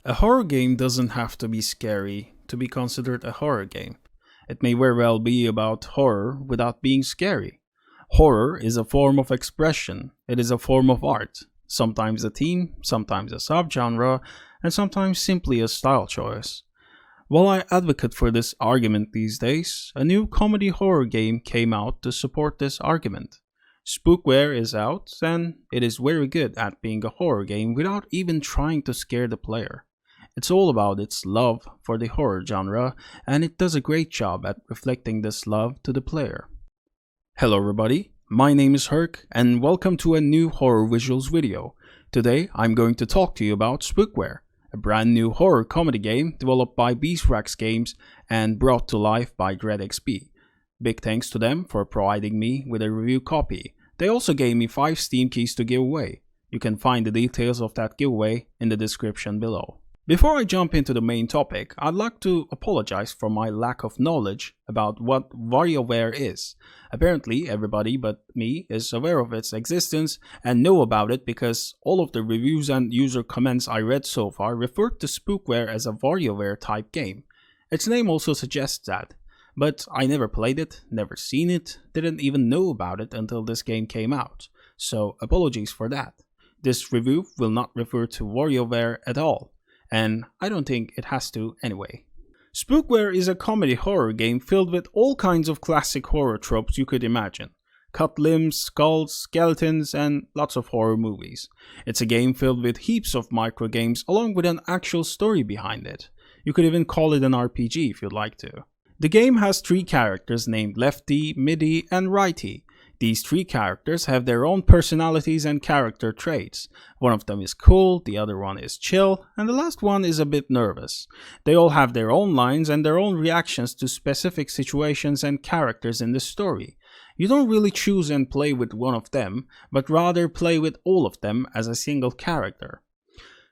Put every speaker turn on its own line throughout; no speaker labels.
A horror game doesn't have to be scary to be considered a horror game. It may very well be about horror without being scary. Horror is a form of expression, it is a form of art, sometimes a theme, sometimes a subgenre, and sometimes simply a style choice. While I advocate for this argument these days, a new comedy horror game came out to support this argument. SPOOKWARE is out, and it is very good at being a horror game without even trying to scare the player. It's all about its love for the horror genre, and it does a great job at reflecting this love to the player. Hello everybody, my name is Herc, and welcome to a new horror visuals video. Today I'm going to talk to you about SPOOKWARE, a brand new horror comedy game developed by Beeswax Games and brought to life by DreadXP. Big thanks to them for providing me with a review copy. They also gave me 5 Steam keys to give away. You can find the details of that giveaway in the description below. Before I jump into the main topic, I'd like to apologize for my lack of knowledge about what WarioWare is. Apparently everybody but me is aware of its existence and know about it because all of the reviews and user comments I read so far referred to SPOOKWARE as a WarioWare type game. Its name also suggests that, but I never played it, never seen it, didn't even know about it until this game came out, so apologies for that. This review will not refer to WarioWare at all. And I don't think it has to anyway. SPOOKWARE is a comedy horror game filled with all kinds of classic horror tropes you could imagine. Cut limbs, skulls, skeletons, and lots of horror movies. It's a game filled with heaps of micro games along with an actual story behind it. You could even call it an RPG if you'd like to. The game has 3 characters named Lefty, Middy, and Righty. These 3 characters have their own personalities and character traits. One of them is cool, the other one is chill, and the last one is a bit nervous. They all have their own lines and their own reactions to specific situations and characters in the story. You don't really choose and play with one of them, but rather play with all of them as a single character.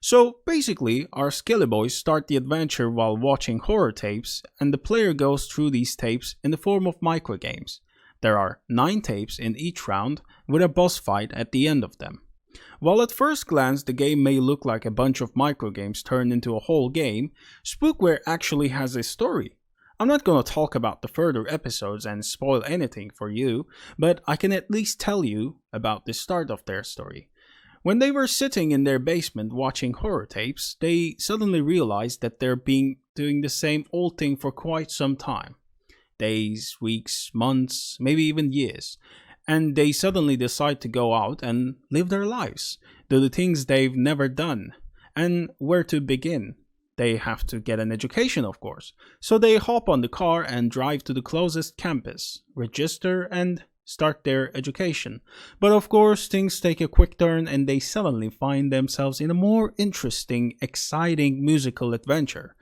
So basically, our Skelly Boys start the adventure while watching horror tapes, and the player goes through these tapes in the form of microgames. There are 9 tapes in each round, with a boss fight at the end of them. While at first glance the game may look like a bunch of microgames turned into a whole game, SPOOKWARE actually has a story. I'm not gonna talk about the further episodes and spoil anything for you, but I can at least tell you about the start of their story. When they were sitting in their basement watching horror tapes, they suddenly realized that they've been doing the same old thing for quite some time. Days, weeks, months, maybe even years. And they suddenly decide to go out and live their lives, do the things they've never done. And where to begin? They have to get an education, of course. So they hop on the car and drive to the closest campus, register and start their education. But of course, things take a quick turn and they suddenly find themselves in a more interesting, exciting musical adventure.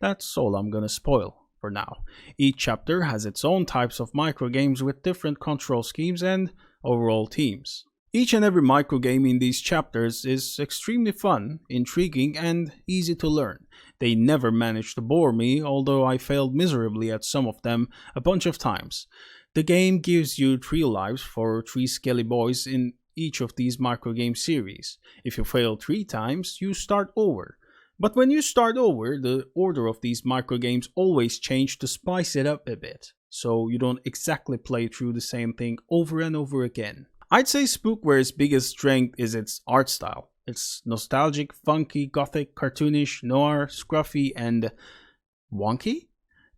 That's all I'm gonna spoil for now. Each chapter has its own types of microgames with different control schemes and overall themes. Each and every microgame in these chapters is extremely fun, intriguing, and easy to learn. They never managed to bore me, although I failed miserably at some of them a bunch of times. The game gives you 3 lives for 3 Skelly Boys in each of these microgame series. If you fail 3 times, you start over. But when you start over, the order of these microgames always change to spice it up a bit, so you don't exactly play through the same thing over and over again. I'd say SPOOKWARE's biggest strength is its art style. It's nostalgic, funky, gothic, cartoonish, noir, scruffy, and wonky?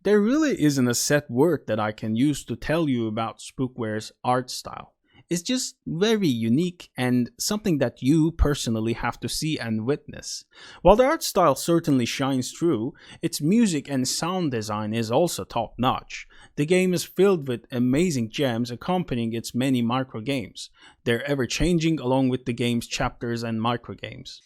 There really isn't a set word that I can use to tell you about SPOOKWARE's art style. It's just very unique and something that you personally have to see and witness. While the art style certainly shines through, its music and sound design is also top notch. The game is filled with amazing gems accompanying its many microgames. They're ever changing along with the game's chapters and microgames.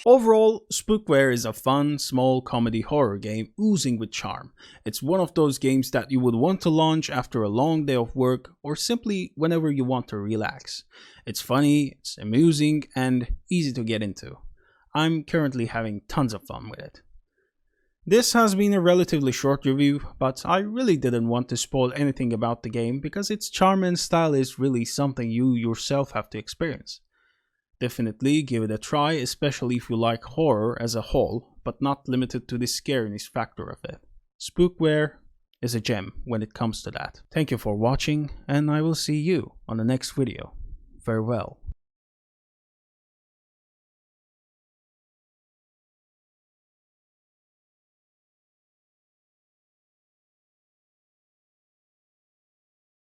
Overall, Spookware is a fun, small comedy horror game oozing with charm. It's one of those games that you would want to launch after a long day of work or simply whenever you want to relax. It's funny, it's amusing, and easy to get into. I'm currently having tons of fun with it. This has been a relatively short review, but I really didn't want to spoil anything about the game because its charm and style is really something you yourself have to experience. Definitely give it a try, especially if you like horror as a whole, but not limited to the scariness factor of it. Spookware is a gem when it comes to that. Thank you for watching, and I will see you on the next video. Farewell.